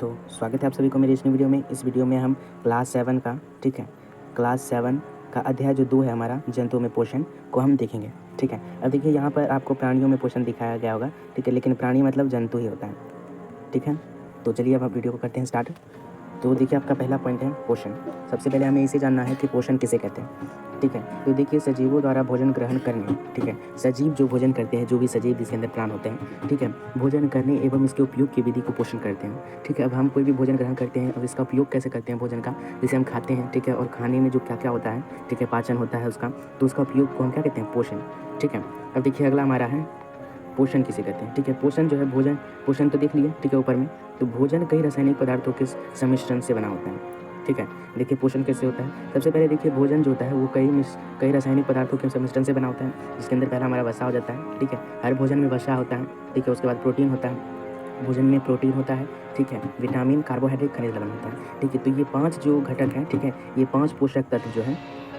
तो स्वागत है आप सभी को मेरी इस वीडियो में। इस वीडियो में हम क्लास 7 का ठीक है क्लास 7 का अध्याय जो 2 है हमारा जंतुओं में पोषण को हम देखेंगे। ठीक है, अब देखिए यहाँ पर आपको प्राणियों में पोषण दिखाया गया होगा। ठीक है, लेकिन प्राणी मतलब जंतु ही होता है। ठीक है, तो चलिए अब आप वीडियो को करते हैं स्टार्ट। तो देखिए आपका पहला पॉइंट है पोषण। सबसे पहले हमें इसे जानना है कि पोषण किसे कहते हैं। ठीक है, तो देखिए सजीवों द्वारा भोजन ग्रहण करने। ठीक है, सजीव जो भोजन करते हैं, जो भी सजीव जिसके अंदर प्राण होते हैं, ठीक है, भोजन करने एवं इसके उपयोग की विधि को पोषण करते हैं। ठीक है, अब हम कोई भी भोजन ग्रहण करते हैं, अब इसका उपयोग कैसे करते हैं भोजन का, जैसे हम खाते हैं। ठीक है, और खाने में जो क्या क्या होता है, ठीक है, पाचन होता है उसका, तो उसका उपयोग को हम क्या कहते हैं, पोषण। ठीक है, अब देखिए अगला हमारा है पोषण किसे कहते हैं। ठीक है, पोषण जो है भोजन, पोषण तो देख लिए ठीक है ऊपर में। तो भोजन कई रासायनिक पदार्थों के सम्मिश्रण से बना होता है। ठीक है, देखिए पोषण कैसे होता है। सबसे पहले देखिए भोजन जो होता है वो कई रासायनिक पदार्थों के सम्मिश्रण से बना होता है, जिसके अंदर पहला हमारा वसा हो जाता है। ठीक है, हर भोजन में वसा होता है। ठीक है, उसके बाद प्रोटीन होता है, भोजन में प्रोटीन होता है। ठीक है, विटामिन, कार्बोहाइड्रेट, खनिज लवण होता है। ठीक है, तो ये 5 जो घटक हैं, ठीक है, ये 5 पोषक तत्व जो हैं,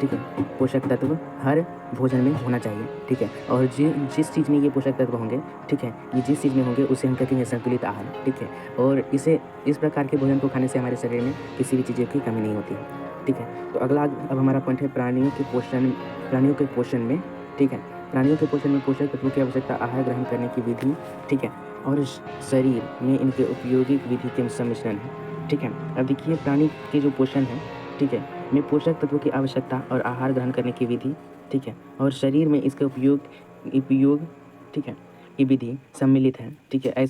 ठीक है, पोषक तत्व हर भोजन में होना चाहिए। ठीक है, और जिस चीज़ में ये पोषक तत्व होंगे, ठीक है, ये जिस चीज़ में होंगे उसे हम कहेंगे संतुलित आहार। ठीक है, और इस प्रकार के भोजन को खाने से हमारे शरीर में किसी भी चीज़ की कमी नहीं होती है। ठीक है, तो अगला अब हमारा पॉइंट है प्राणियों के पोषण में। ठीक है, प्राणियों के पोषण में पोषक तत्वों की आवश्यकता, आहार ग्रहण करने की विधि, ठीक है, और शरीर में इनके उपयोगी विधि के सम्मिश्रण है। ठीक है, अब देखिए प्राणी के जो पोषण है, ठीक है, में पोषक तत्वों की आवश्यकता और आहार ग्रहण करने की विधि, ठीक है, और शरीर में इसके उपयोग, ठीक है, की विधि सम्मिलित है। ठीक है,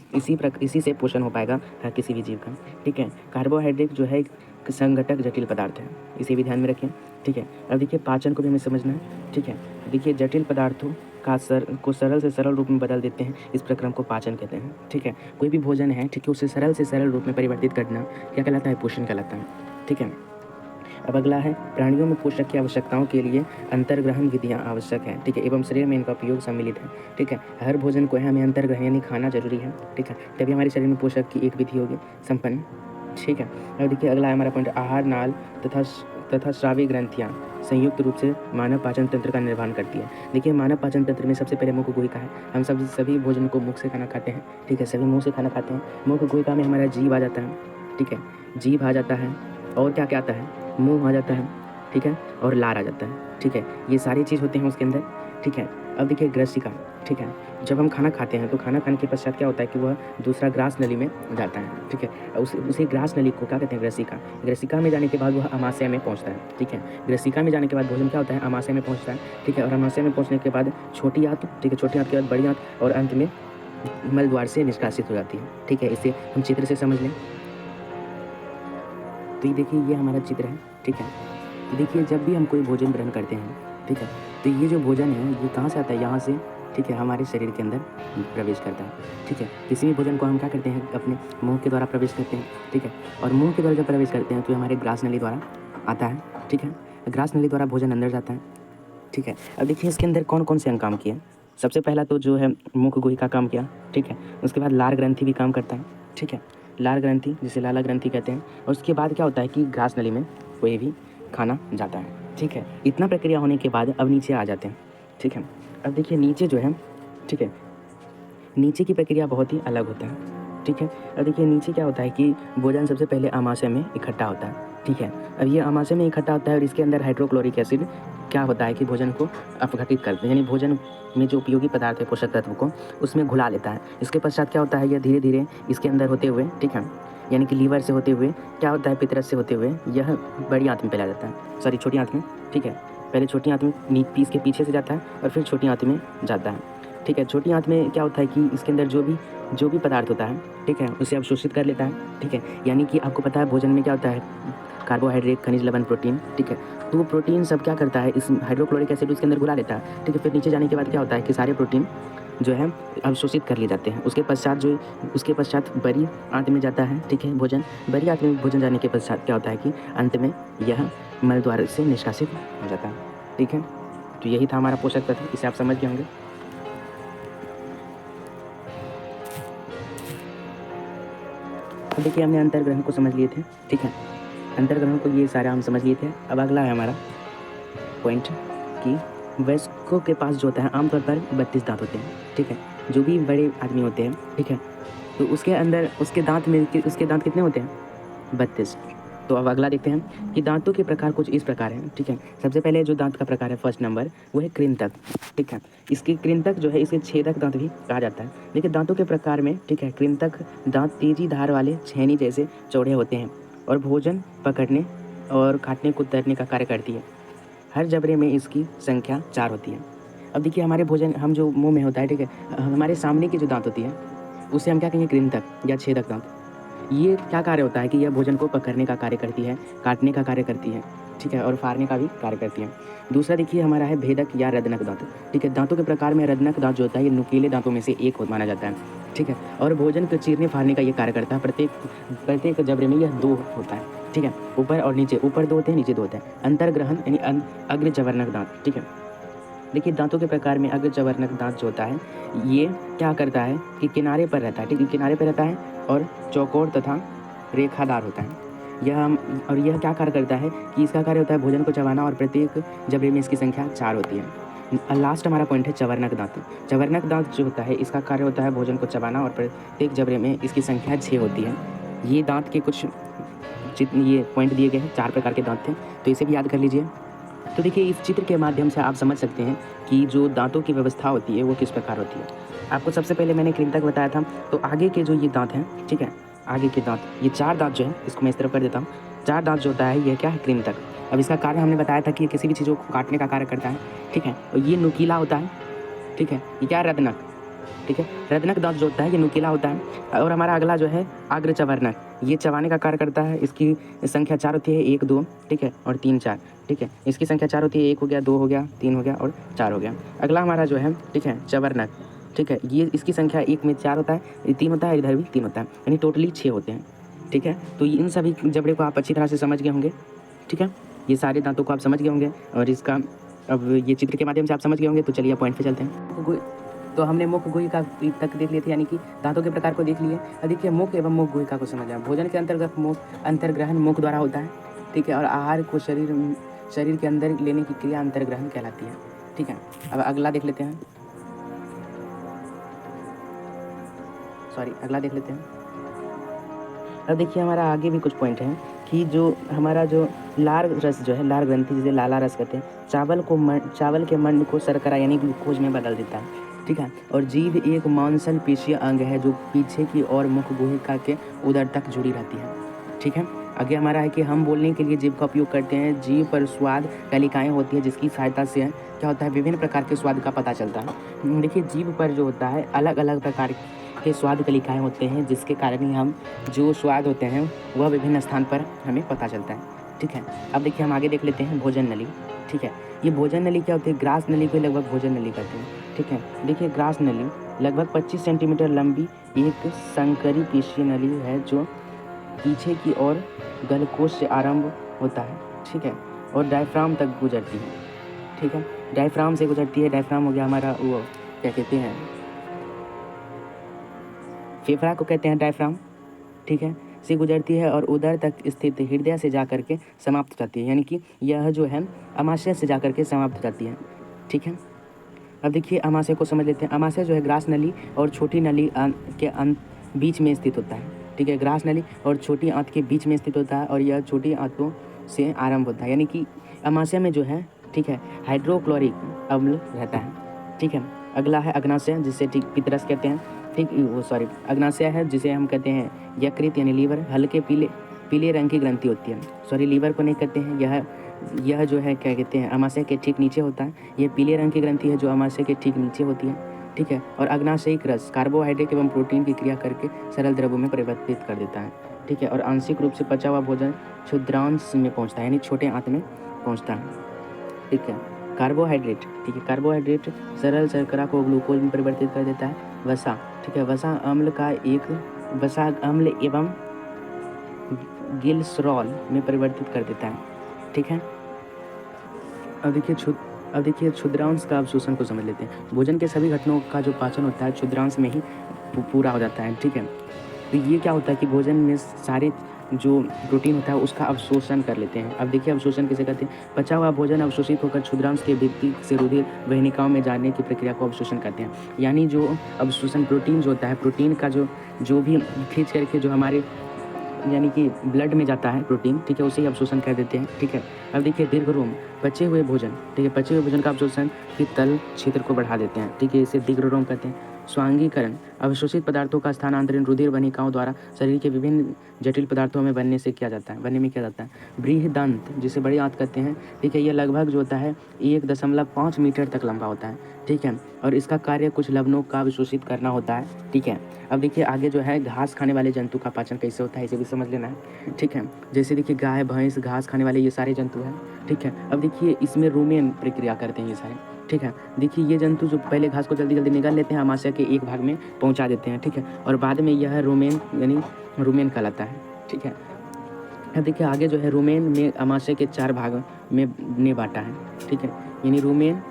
इसी से पोषण हो पाएगा हर किसी भी जीव का। ठीक है, कार्बोहाइड्रेट जो है एक संघटक जटिल पदार्थ है, इसे भी ध्यान में रखें। ठीक है, अब देखिए पाचन को भी हमें समझना है। ठीक है, देखिए जटिल पदार्थों का सरल से सरल रूप में बदल देते हैं, इस प्रक्रम को पाचन कहते हैं। ठीक है, कोई भी भोजन है, ठीक है, उसे सरल से सरल रूप में परिवर्तित करना क्या कहलाता है, पोषण कहलाता है। ठीक है, अब अगला है प्राणियों में पोषक की आवश्यकताओं के लिए अंतर्ग्रहण विधियाँ आवश्यक हैं। ठीक है, एवं शरीर में इनका उपयोग सम्मिलित है। ठीक है, हर भोजन को हमें अंतर्ग्रहण यानी खाना जरूरी है। ठीक है, तभी हमारे शरीर में पोषक की एक विधि होगी संपन्न। ठीक है, अब देखिए अगला है हमारा पॉइंट आहार नाल तथा श्रावी ग्रंथियाँ संयुक्त रूप से मानव पाचन तंत्र का निर्माण करती है। देखिए मानव पाचन तंत्र में सबसे पहले मुख गुहिका है। हम सभी भोजन को मुख से खाना खाते हैं। ठीक है, सभी मुंह से खाना खाते हैं। मुख गुहिका में हमारा जीभ आ जाता है। ठीक है, जीभ आ जाता है, और क्या क्या आता है, मुंह आ जाता है। ठीक है, और लार आ जाता है। ठीक है, ये सारी चीज़ होते हैं उसके अंदर। ठीक है, अब देखिए ग्रसिका। ठीक है, जब हम खाना खाते हैं तो खाना खाने के पश्चात क्या होता है कि वह दूसरा ग्रास नली में जाता है। ठीक है, उसी ग्रास नली को क्या कहते हैं, ग्रसिका। ग्रसिका में जाने के बाद वह अमाशय में पहुंचता है। ठीक है, ग्रसिका में जाने के बाद भोजन क्या होता है, अमाशय में पहुंचता है। ठीक है, और अमाशय में पहुंचने के बाद छोटी आंत, ठीक है, छोटी आंत के बाद बड़ी आंत, और अंत में मल द्वार से निष्कासित हो जाती है। ठीक है, इसे हम चित्र से समझ लें। तो ये देखिए ये हमारा चित्र है। ठीक है, तो देखिए जब भी हम कोई भोजन ग्रहण करते हैं, ठीक है, तो ये जो भोजन है ये कहाँ से आता है, यहाँ से। ठीक है, हमारे शरीर के अंदर प्रवेश करता है। ठीक है, किसी भी भोजन को हम क्या करते हैं, अपने मुंह के द्वारा प्रवेश करते हैं। ठीक है, और मुंह के द्वारा जब प्रवेश करते हैं तो हमारे ग्रास नली द्वारा आता है। ठीक है, ग्रास नली द्वारा भोजन अंदर जाता है। ठीक है, अब देखिए इसके अंदर कौन कौन से अंग काम किए। सबसे पहला तो जो है मुख गुहिका काम किया। ठीक है, उसके बाद लार ग्रंथि भी काम करता है। ठीक है, लार ग्रंथि जिसे लाला ग्रंथि कहते हैं, और उसके बाद क्या होता है कि ग्रास नली में कोई भी खाना जाता है। ठीक है, इतना प्रक्रिया होने के बाद अब नीचे आ जाते हैं। ठीक है, अब देखिए नीचे जो है, ठीक है, नीचे की प्रक्रिया बहुत ही अलग होता है। ठीक है, अब देखिए नीचे क्या होता है कि भोजन सबसे पहले आमाशय में इकट्ठा होता है। ठीक है, अब ये आमाशय में इकट्ठा होता है और इसके अंदर हाइड्रोक्लोरिक एसिड क्या होता है कि भोजन को अपघटित करते हैं, यानी भोजन में जो उपयोगी पदार्थ है पोषक तत्व को उसमें घुला लेता है। इसके पश्चात क्या होता है, यह धीरे धीरे इसके अंदर होते हुए, ठीक है, यानी कि लीवर से होते हुए क्या होता है, पितरस से होते हुए यह बड़ी आंत में चला जाता है, सॉरी छोटी आंत में। ठीक है, पहले छोटी आंत में पीस के पीछे से जाता है और फिर छोटी आंत में जाता है। ठीक है, छोटी आंत में क्या होता है कि इसके अंदर जो भी पदार्थ होता है, ठीक है, उसे अवशोषित कर लेता है। ठीक है, यानी कि आपको पता है भोजन में क्या होता है, कार्बोहाइड्रेट, खनिज लवण, प्रोटीन। ठीक है, तो वो प्रोटीन सब क्या करता है, इस हाइड्रोक्लोरिक एसिड उसके अंदर घुला लेता है। ठीक है, फिर नीचे जाने के बाद क्या होता है कि सारे प्रोटीन जो है अवशोषित कर लिए जाते हैं। उसके पश्चात बड़ी आंत में जाता है। ठीक है, भोजन बड़ी आंत में भोजन जाने के पश्चात क्या होता है कि अंत में यह मल द्वार से निष्कासित हो जाता है। ठीक है, तो यही था हमारा पोषक तत्व, इसे आप समझ गए होंगे। अब देखिए हमने अंतर्ग्रहण को समझ लिए थे। ठीक है, अंतर्ग्रहण को ये सारा हम समझ लिए थे। अब अगला है हमारा पॉइंट कि वयस्कों के पास जो होता है आमतौर पर 32 दांत होते हैं। ठीक है, जो भी बड़े आदमी होते हैं, ठीक है, तो उसके दांत कितने होते हैं? 32। तो अब अगला देखते हैं कि दांतों के प्रकार कुछ इस प्रकार हैं, ठीक है। सबसे पहले जो दांत का प्रकार है फर्स्ट नंबर, वो है कृंतक, ठीक है। इसकी कृंतक जो है इसे छेदक दांत भी कहा जाता है। देखिए दांतों के प्रकार में, ठीक है, कृंतक दांत तेजी धार वाले छेनी जैसे चौड़े होते हैं और भोजन पकड़ने और काटने को तैरने का कार्य करती है। हर जबड़े में इसकी संख्या 4 होती है। अब देखिए हमारे भोजन हम जो मुँह में होता है, ठीक है, हमारे सामने की जो दांत होती है उसे हम क्या कहेंगे? कृंतक या छेदक दांत। ये क्या कार्य होता है कि यह भोजन को पकड़ने का कार्य करती है, काटने का कार्य करती है, ठीक है, और फाड़ने का भी कार्य करती है। दूसरा देखिए हमारा है भेदक या रदनक दांत, ठीक है। दांतों के प्रकार में रदनक दांत जो होता है ये नुकीले दांतों में से एक माना जाता है, ठीक है, और भोजन को चीरने फाड़ने का ये कार्य करता है। प्रत्येक जबड़े में यह 2 होता है, ठीक है, ऊपर और नीचे, ऊपर 2 होते हैं, नीचे 2 होते हैं। अंतर्ग्रहण यानी अग्रजवर्णक दांत, ठीक है। देखिए दांतों के प्रकार में अग्रजवर्णक दांत जो होता है ये क्या करता है कि किनारे पर रहता है, ठीक है, किनारे पर रहता है और चौकोर तथा रेखादार होता है। यह क्या कार्य करता है कि इसका कार्य होता है भोजन को चबाना और प्रत्येक जबड़े में इसकी संख्या 4 होती है। लास्ट हमारा पॉइंट है चवर्णक दांत। चवर्णक दांत जो होता है इसका कार्य होता है भोजन को चबाना और प्रत्येक जबड़े में इसकी संख्या 6 होती है। ये दांत के कुछ ये पॉइंट दिए गए हैं, 4 प्रकार के दांत थे, तो इसे भी याद कर लीजिए। तो देखिए इस चित्र के माध्यम से आप समझ सकते हैं कि जो दांतों की व्यवस्था होती है वो किस प्रकार होती है। आपको सबसे पहले मैंने कृंतक बताया था, तो आगे के जो ये दांत हैं, ठीक है, आगे के दांत, ये 4 दांत जो है इसको मैं इस तरफ कर देता हूँ। 4 दांत जो होता है ये क्या है? कृंतक। अब इसका कार्य हमने बताया था कि ये किसी भी चीज़ों को काटने का कार्य करता है, ठीक है, और ये नुकीला होता है, ठीक है। ये क्या है? रत्नक, ठीक है। रत्नक दांत जो होता है ये नुकीला होता है। और हमारा अगला जो है अग्रचवर्णक, ये चबाने का कार्य करता है। इसकी संख्या 4 होती है, 1 2, ठीक है, और 3 4, ठीक है। इसकी संख्या 4 होती है, 1 हो गया, 2 हो गया, 3 हो गया और 4 हो गया। अगला हमारा जो है, ठीक है, चवर्णक, ठीक है, ये इसकी संख्या 1 में 4 होता है, 3 होता है, इधर भी 3 होता है, यानी टोटली 6 होते हैं, ठीक है। तो इन सभी जबड़े को आप अच्छी तरह से समझ गए होंगे, ठीक है। ये सारे दांतों को आप समझ गए होंगे और इसका अब ये चित्र के माध्यम से आप समझ गए होंगे। तो चलिए पॉइंट पे चलते हैं। तो हमने मुख गुहिका तक देख लिए थे, यानी कि दांतों के प्रकार को देख लिए। अब देखिए मुख एवं मुख गुहिका को समझ लें। भोजन के अंतर्गत अंतर्ग्रहण मुख द्वारा होता है, ठीक है, और आहार को शरीर के अंदर लेने की क्रिया अंतर्ग्रहण कहलाती है, ठीक है। अब अगला देख लेते हैं, अगला देख लेते हैं। अब देखिए हमारा आगे भी कुछ पॉइंट हैं कि जो हमारा जो लार रस जो है, लार ग्रंथि जिसे लाला रस कहते हैं, चावल के मंड को शर्करा यानी ग्लूकोज में बदल देता है, ठीक है। और जीभ एक मांसल पेशीय अंग है जो पीछे की ओर मुख गुहिका के उदर तक जुड़ी रहती है, ठीक है। आगे हमारा है कि हम बोलने के लिए जीभ का उपयोग करते हैं। जीभ पर स्वाद कलिकाएँ होती हैं जिसकी सहायता से क्या होता है, विभिन्न प्रकार के स्वाद का पता चलता है। देखिए जीभ पर जो होता है अलग अलग प्रकार के स्वाद कलिकाएँ होते हैं जिसके कारण ही हम जो स्वाद होते हैं वह विभिन्न स्थान पर हमें पता चलता है, ठीक है। अब देखिए हम आगे देख लेते हैं भोजन नली, ठीक है। ये भोजन नली क्या होती है? ग्रास नली को लगभग भोजन नली कहते हैं, ठीक है। देखिए ग्रास नली लगभग 25 सेंटीमीटर लंबी एक संकरी पेशीय नली है जो पीछे की ओर गलकोश से आरंभ होता है, ठीक है, और डायफ्राम तक गुजरती है, ठीक है। डायफ्राम से गुजरती है। डायफ्राम हो गया हमारा वो क्या कहते हैं, फेफड़ा को कहते हैं डायफ्राम, ठीक है, से गुजरती है और उदर तक स्थित हृदय से जा करके समाप्त हो जाती है, यानी कि यह जो है अमाशय से जा करके समाप्त हो जाती है, ठीक है। अब देखिए अमाशय को समझ लेते हैं। अमाशय जो है ग्रास नली और छोटी नली के बीच में स्थित होता है, ठीक है। ग्रास नली और छोटी आंत के बीच में स्थित होता है और यह छोटी आंतों से आरंभ होता है, यानी कि अमाशय में जो है, ठीक है, हाइड्रोक्लोरिक अम्ल रहता है, ठीक है। अगला है अग्नाशय जिसे ठीक पितरस कहते हैं, ठीक, अग्नाशय है जिसे हम कहते हैं यकृत यानी लीवर। हल्के पीले रंग की ग्रंथि होती है, लीवर को नहीं कहते हैं, यह जो है क्या कहते हैं अमाशय के ठीक नीचे होता है। यह पीले रंग की ग्रंथि है जो अमाशय के ठीक नीचे होती है, ठीक है। और अग्नाशयिक रस कार्बोहाइड्रेट एवं प्रोटीन की क्रिया करके सरल द्रव्यों में परिवर्तित कर देता है, ठीक है। और आंशिक रूप से पचा हुआ भोजन क्षुद्रांश में पहुँचता है, यानी छोटे आंत में पहुँचता है, ठीक है। कार्बोहाइड्रेट, ठीक है, कार्बोहाइड्रेट सरल शर्करा को ग्लूकोज में परिवर्तित कर देता है। वसा, ठीक है, वसा अम्ल एवं गिल्सरॉल में परिवर्तित कर देता है, ठीक है। अब देखिए क्षुद्रांश का अवशोषण को समझ लेते हैं। भोजन के सभी घटनों का जो पाचन होता है क्षुद्रांश में ही पूरा हो जाता है, ठीक है। तो ये क्या होता है कि भोजन में सारे जो प्रोटीन होता है उसका अवशोषण कर लेते हैं। अब देखिए अवशोषण किसे कहते हैं? पचा हुआ भोजन अवशोषित होकर क्षुद्रांश के भित्ति से रुधिर वहिनिकाओं में जाने की प्रक्रिया को अवशोषण कहते हैं। यानी जो अवशोषण प्रोटीन जो होता है, प्रोटीन का जो भी खींच करके जो हमारे यानी कि ब्लड में जाता है प्रोटीन, ठीक है, उसे ही अवशोषण कह देते हैं, ठीक है। अब देखिए दीर्घरोम, पचे हुए भोजन, ठीक है, पचे हुए भोजन का अवशोषण की तल क्षेत्र को बढ़ा देते हैं, ठीक है, इसे दीर्घरोम कहते हैं। स्वांगीकरण, अवशोषित पदार्थों का स्थानांतरण रुधिर वनिकाओं द्वारा शरीर के विभिन्न जटिल पदार्थों में बनने में किया जाता है। बृहदंत, जिसे बड़ी आंत कहते हैं, ठीक है, यह लगभग जो होता है 1.5 मीटर तक लंबा होता है, ठीक है, और इसका कार्य कुछ लवणों का अवशोषित करना होता है, ठीक है। अब देखिए आगे जो है घास खाने वाले जंतु का पाचन कैसे होता है, इसे भी समझ लेना है, ठीक है। जैसे देखिए गाय, भैंस, घास खाने वाले ये सारे जंतु हैं, ठीक है। अब देखिए इसमें रूमेन प्रक्रिया करते हैं ये सारे, ठीक है। देखिए ये जंतु जो पहले घास को जल्दी जल्दी निकाल लेते हैं, आमाशय के एक भाग में पहुंचा देते हैं, ठीक है, और बाद में यह रूमेन यानी रूमेन कहलाता है, ठीक है। अब देखिए आगे जो है रूमेन में आमाशय के 4 भाग में ने बांटा है, ठीक है, यानी रूमेन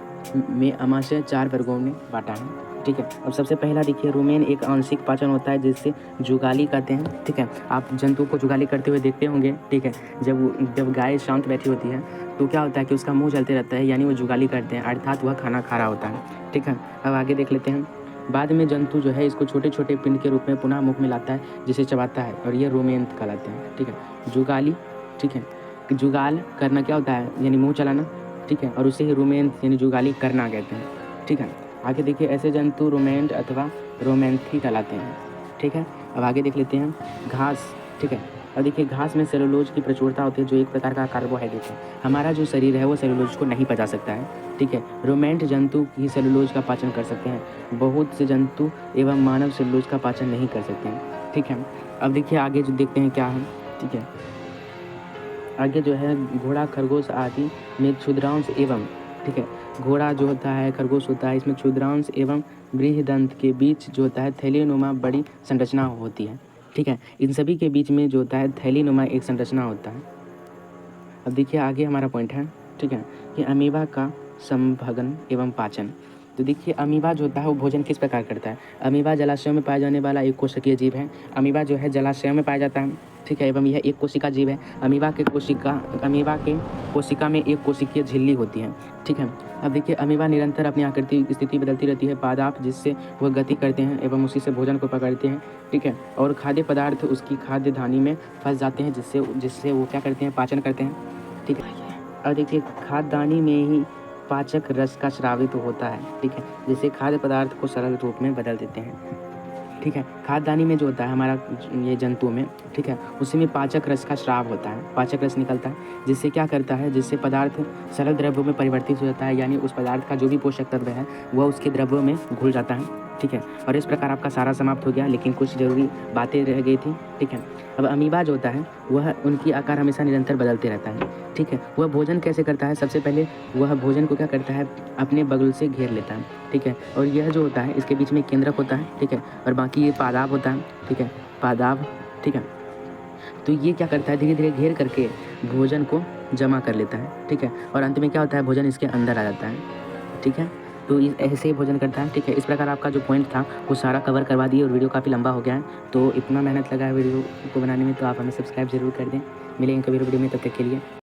में आमाशय 4 वर्गों में बांटा है, ठीक है। अब सबसे पहला देखिए रूमेन एक आंशिक पाचन होता है जिससे जुगाली कहते हैं, ठीक है। आप जंतु को जुगाली करते हुए देखते होंगे, ठीक है। जब गाय शांत बैठी होती है तो क्या होता है कि उसका मुंह चलते रहता है, यानी वो जुगाली करते हैं, अर्थात वह खाना खा रहा होता है, ठीक है। अब आगे देख लेते हैं। बाद में जंतु जो है इसको छोटे छोटे पिंड के रूप में पुनः मुख में लाता है, जिसे चबाता है, और ये रूमेन कहलाते हैं, ठीक है। जुगाली, ठीक है, जुगाल करना क्या होता है, यानी मुंह चलाना, ठीक है, और उसे ही रूमेन यानी जुगाली करना कहते हैं, ठीक है। आगे देखिए ऐसे जंतु रोमेंट अथवा रोमेंथी कहलाते हैं, ठीक है। अब आगे देख लेते हैं घास, ठीक है। अब देखिए घास में सेलुलोज की प्रचुरता होती है जो एक प्रकार का कार्बोहाइड्रेट है। हमारा जो शरीर है वो सेलुलोज को नहीं पचा सकता है, ठीक है। रोमेंट जंतु ही सेलुलोज का पाचन कर सकते हैं। बहुत से जंतु एवं मानव सेलुलोज का पाचन नहीं कर सकते हैं, ठीक है। अब देखिए आगे जो देखते हैं क्या है, ठीक है। आगे जो है घोड़ा, खरगोश आदि में क्षुद्रांश एवं, ठीक है, घोड़ा जो होता है, खरगोश होता है, इसमें क्षुद्रांश एवं बृहदंत के बीच जो होता है थैलीनुमा बड़ी संरचना होती है, ठीक है। इन सभी के बीच में जो होता है थैलीनुमा एक संरचना होता है। अब देखिए आगे हमारा पॉइंट है, ठीक है, कि अमीबा का संभगन एवं पाचन। तो देखिए अमीबा जो होता है वो भोजन किस प्रकार करता है। अमीबा जलाशयों में पाया जाने वाला एक कोशिकीय जीव है। अमीबा जो है जलाशयों में पाया जाता है, ठीक है, एवं यह एक कोशिका जीव है। अमीबा के कोशिका में एक कोशिकीय झिल्ली होती है, ठीक है। अब देखिए अमीबा निरंतर अपनी आकृति स्थिति बदलती रहती है, पादाप जिससे वह गति करते हैं एवं उसी से भोजन को पकड़ते हैं, ठीक है, और खाद्य पदार्थ उसकी खाद्य धानी में फंस जाते हैं, जिससे वो क्या करते हैं, पाचन करते हैं, ठीक है। और देखिए खाद्यदानी में ही पाचक रस का स्रावित होता है, ठीक है, जिससे खाद्य पदार्थ को सरल रूप में बदल देते हैं, ठीक है। खाद्यदानी में जो होता है हमारा ये जंतु में, ठीक है, उसी में पाचक रस का स्राव होता है, पाचक रस निकलता है, जिससे क्या करता है, जिससे पदार्थ सरल द्रव्यों में परिवर्तित हो जाता है, यानी उस पदार्थ का जो भी पोषक तत्व है वह उसके द्रव्यों में घुल जाता है, ठीक है। और इस प्रकार आपका सारा समाप्त हो गया, लेकिन कुछ जरूरी बातें रह गई थी, ठीक है। अब अमीबा जो होता है वह उनकी आकार हमेशा निरंतर बदलते रहता है, ठीक है। वह भोजन कैसे करता है, सबसे पहले वह भोजन को क्या करता है, अपने बगल से घेर लेता है, ठीक है, और यह जो होता है इसके बीच में केंद्रक होता है, ठीक है, और बाकी ये पादाब होता है, ठीक है, पादाब, ठीक है। तो ये क्या करता है, धीरे धीरे घेर करके भोजन को जमा कर लेता है, ठीक है, और अंत में क्या होता है, भोजन इसके अंदर आ जाता है, ठीक है। तो ऐसे ही भोजन करता है, ठीक है। इस प्रकार आपका जो पॉइंट था वो सारा कवर करवा दिए, और वीडियो काफ़ी लंबा हो गया है, तो इतना मेहनत लगा है वीडियो को बनाने में, तो आप हमें सब्सक्राइब जरूर कर दें। मिलेंगे कभी वीडियो में, तब तक के लिए।